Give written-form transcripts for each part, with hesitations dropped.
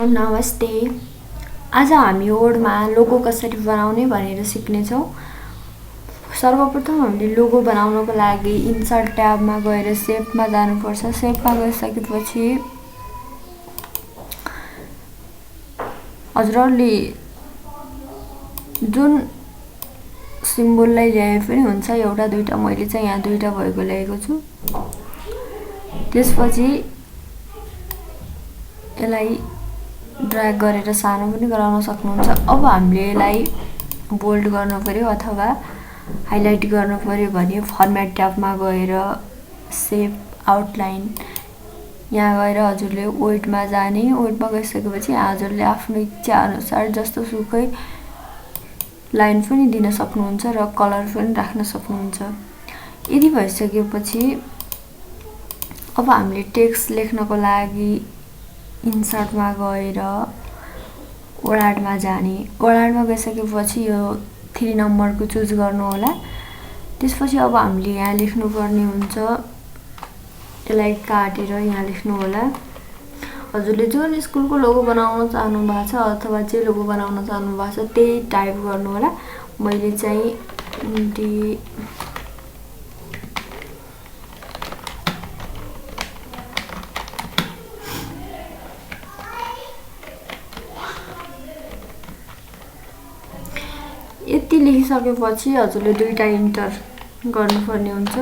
नमस्ते। आज हामी वर्डमा लोगो कसरी बनाउने भनेर सिक्नेछौँ। सर्वप्रथम हामीले लोगो बनाउनको लागि इन्सर्ट ट्याबमा गएर सेपमा जानुपर्छ। सेपमा गइसकेपछि हजुरहरूले जुन सिम्बललाई ल्याए पनि हुन्छ, एउटा दुईटा, मैले चाहिँ यहाँ दुईटा भएको ल्याएको छु। त्यसपछि यसलाई ड्र्याग गरेर सानो पनि गराउन सक्नुहुन्छ। अब हामीले यसलाई बोल्ड गर्नु पर्यो अथवा हाइलाइट गर्नु पर्यो भने फर्मेट ट्याबमा गएर सेप आउटलाइन यहाँ गएर हजुरले वेटमा जाने। वेटमा गइसकेपछि हजुरले आफ्नो इच्छा अनुसार जस्तो सुकै लाइन पनि दिन सक्नुहुन्छ र कलर पनि राख्न सक्नुहुन्छ। यदि भइसकेपछि अब हामीले टेक्स्ट लेख्नको लागि इन्सर्टमा गएर वर्डमा जाने। वर्डमा गइसकेपछि यो 3 नम्बरको चुज गर्नु होला। त्यसपछि अब हामीले यहाँ लेख्नुपर्ने हुन्छ। यसलाई काटेर यहाँ लेख्नु होला। हजुरले जुन स्कुलको लोगो बनाउन चाहनु भएको छ अथवा जे लोगो बनाउन चाहनु भएको छ त्यही टाइप गर्नु होला। मैले चाहिँ यति लेखिसकेपछि हजुरले दुईटा इन्टर गर्नुपर्ने हुन्छ।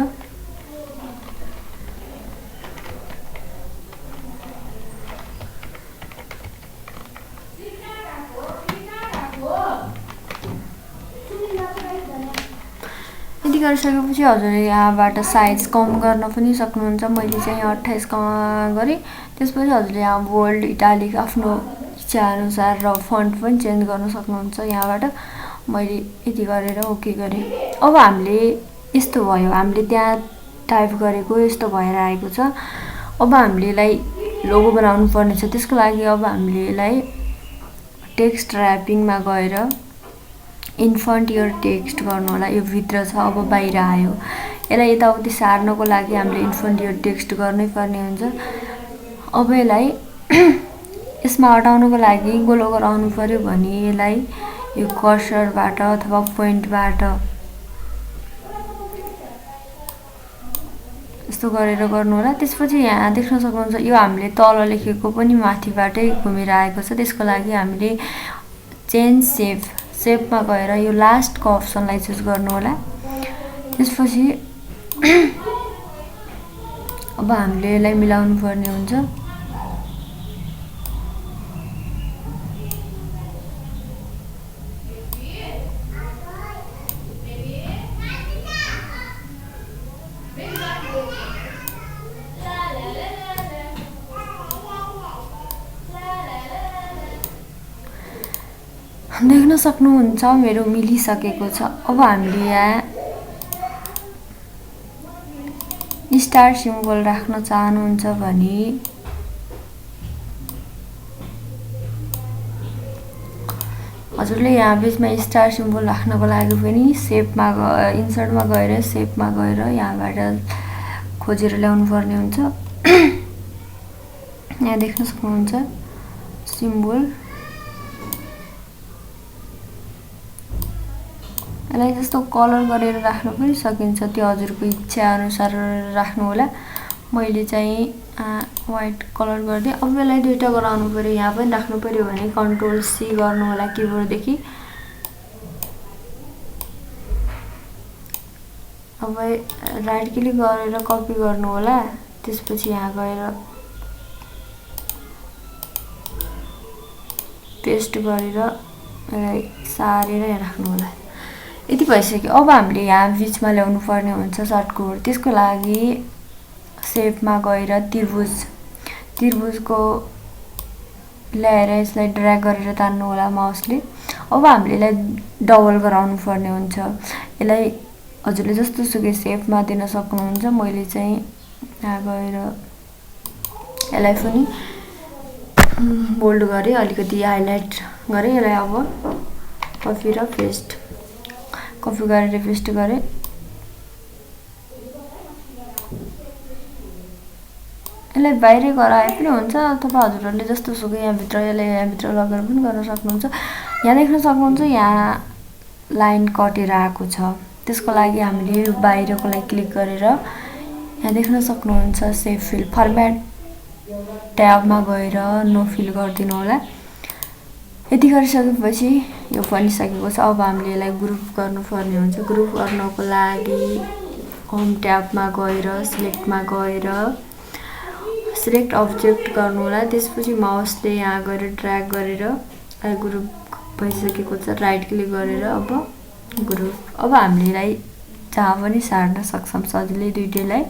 यति गरिसकेपछि हजुरले यहाँबाट साइज कम गर्न पनि सक्नुहुन्छ। मैले चाहिँ 28 गरेँ। त्यसपछि हजुरले यहाँ बोल्ड, इटालिक आफ्नो इच्छा अनुसार र फन्ट पनि चेन्ज गर्न सक्नुहुन्छ। यहाँबाट मैले यति गरेर ओके गरेँ। अब हामीले यस्तो भयो, हामीले त्यहाँ टाइप गरेको यस्तो भएर आएको छ। अब हामीले यसलाई लोगो बनाउनु पर्ने छ। त्यसको लागि अब हामीले यसलाई टेक्स्ट र्यापिङमा गएर इन्फन्ट योर टेक्स्ट गर्नु होला। यो भित्र छ, अब बाहिर आयो। यसलाई यताउति सार्नको लागि हामीले इन्फन्ट योर टेक्स्ट गर्नै पर्ने हुन्छ। अब यसलाई यसमा हटाउनको लागि गोलो गराउनु पर्यो भने यसलाई यो कर्सरबाट अथवा पोइन्टबाट यस्तो गरेर गर्नु होला। त्यसपछि यहाँ देख्न सक्नुहुन्छ यो हामीले तल लेखेको पनि माथिबाटै घुमेर आएको छ। त्यसको लागि हामीले चेन्ज सेपमा गएर यो लास्टको अप्सनलाई चुज गर्नु होला। त्यसपछि अब हामीले यसलाई मिलाउनु पर्ने हुन्छ। देख्न सक्नुहुन्छ मेरो मिलिसकेको छ। अब हामीले यहाँ स्टार सिम्बल राख्न चाहनुहुन्छ भने हजुरले यहाँ बिचमा स्टार सिम्बल राख्नको लागि पनि सेपमा इन्सर्टमा गएर सेपमा गएर यहाँबाट खोजेर ल्याउनु पर्ने हुन्छ। यहाँ देख्न सक्नुहुन्छ सिम्बल। यसलाई जस्तो कलर गरेर राख्न पनि सकिन्छ, त्यो हजुरको इच्छा अनुसार राख्नु होला। मैले चाहिँ व्हाइट कलर गरिदिएँ। अब यसलाई दुईटा गराउनु पर्यो। यहाँ पनि राख्नु पर्यो भने कन्ट्रोल सी गर्नु होला किबोर्डदेखि। अब राइट क्लिक गरेर कपी गर्नु होला। त्यसपछि यहाँ गएर पेस्ट गरेर यसलाई सारेर राख्नु होला। यति भइसक्यो। अब हामीले यहाँ बिचमा ल्याउनु पर्ने हुन्छ सर्टकट। त्यसको लागि सेपमा गएर त्रिभुजको ल्याएर यसलाई ड्र्याग गरेर तान्नु होला माउसले। अब हामीले यसलाई डबल गराउनु पर्ने हुन्छ। यसलाई हजुरले जस्तो सुकै सेपमा दिन सक्नुहुन्छ। मैले चाहिँ यहाँ गएर यसलाई पनि बोल्ड गरेँ, अलिकति हाइलाइट गरेँ। यसलाई अब कपी र पेस्ट गरेर पेस्ट गरेँ। यसलाई बाहिर गराए पनि हुन्छ अथवा हजुरहरूले जस्तो सुकै यहाँभित्र यसलाई यहाँभित्र लगेर पनि गर्न सक्नुहुन्छ। यहाँ देख्न सक्नुहुन्छ यहाँ लाइन कटेर आएको छ, त्यसको लागि हामीले बाहिरकोलाई क्लिक गरेर यहाँ देख्न सक्नुहुन्छ सेभ फिल फर्मेट ट्याबमा गएर नो फिल गरिदिनु होला। यति गरिसकेपछि यो बनिसकेको छ। अब हामीले यसलाई ग्रुप गर्नुपर्ने हुन्छ। ग्रुप गर्नको लागि होम ट्याबमा गएर सिलेक्टमा गएर सिलेक्ट अब्जेक्ट गर्नु होला। त्यसपछि माउसले यहाँ गएर ड्र्याग गरेर ग्रुप भइसकेको छ, राइट क्लिक गरेर अब ग्रुप। अब हामीले यसलाई जहाँ पनि सार्न सक्छौँ सजिलै दुईटैलाई।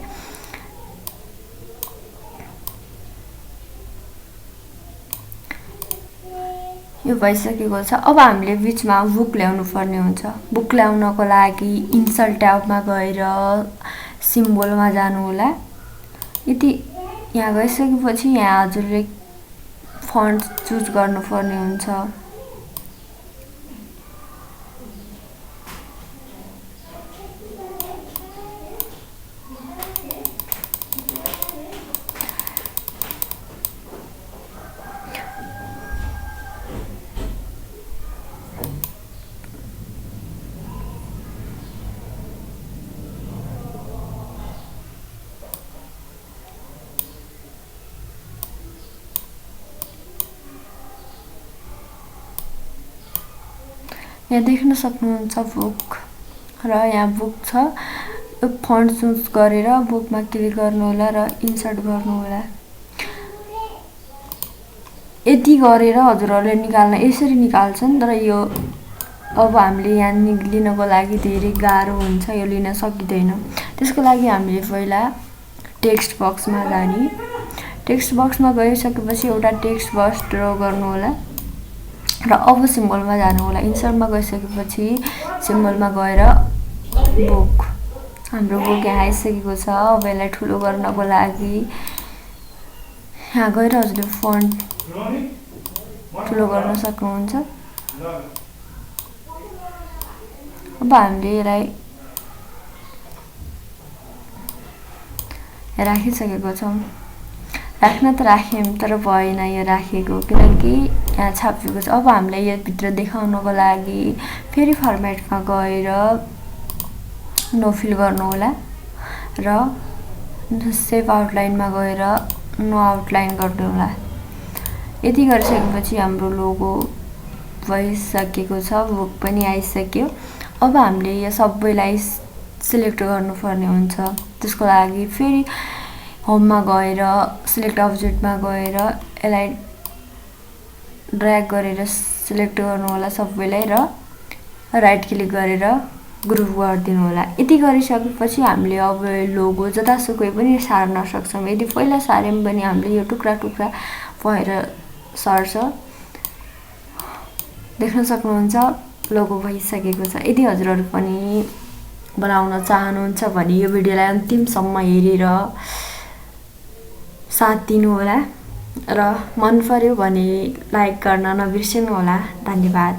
यो भइसकेको छ। अब हामीले बिचमा बुक ल्याउनु पर्ने हुन्छ। बुक ल्याउनको लागि इन्सर्ट ट्याबमा गएर सिम्बलमा जानु होला। यति यहाँ गइसकेपछि यहाँ हजुरले फन्ट चुज गर्नुपर्ने हुन्छ। यहाँ देख्न सक्नुहुन्छ बुक र यहाँ बुक छ। यो फन्ट चुज गरेर बुकमा क्लिक गर्नु होला र इन्सर्ट गर्नु होला। यति गरेर हजुरहरूले निकाल्न यसरी निकाल्छन्, तर यो अब हामीले यहाँ लिनको लागि धेरै गाह्रो हुन्छ, यो लिन सकिँदैन। त्यसको लागि हामीले पहिला टेक्स्ट बक्समा जाने। टेक्स्ट बक्समा गइसकेपछि एउटा टेक्स्ट बक्स ड्र गर्नु होला र अब सिम्बलमा जानु होला। इन्सर्टमा गइसकेपछि सिम्बलमा गएर बुक, हाम्रो बुक यहाँ आइसकेको छ। अब यसलाई ठुलो गर्नको लागि यहाँ गएर हजुरले फन्ट ठुलो गर्न सक्नुहुन्छ। अब हामीले यसलाई राखिसकेको छौँ। राख्न त राख्यौँ तर भएन यो राखेको, किनकि यहाँ छापिएको छ। अब हामीलाई यो भित्र देखाउनको लागि फेरि फर्मेटमा गएर नो फिल गर्नु होला र सेभ आउटलाइनमा गएर नो आउटलाइन गर्नु होला। यति गरिसकेपछि हाम्रो लोगो भइसकेको छ, बुक पनि आइसक्यो। अब हामीले यो सबैलाई सिलेक्ट गर्नुपर्ने हुन्छ। त्यसको लागि फेरि होममा गएर सिलेक्ट अब्जेक्टमा गएर यसलाई ड्र्याग गरेर सिलेक्ट गर्नु होला सबैलाई र राइट क्लिक गरेर ग्रुप गरिदिनु होला। यति गरिसकेपछि हामीले अब लोगो जतासुकै पनि सार्न सक्छौँ। यदि पहिला सार्यौँ भने हामीले यो टुक्रा टुक्रा भएर सर्छ। देख्न सक्नुहुन्छ लोगो भइसकेको छ। यदि हजुरहरू पनि बनाउन चाहनुहुन्छ भने यो भिडियोलाई अन्तिमसम्म हेरेर साथ दिनु होला र मन पर्यो भने लाइक गर्न नबिर्सनु होला। धन्यवाद।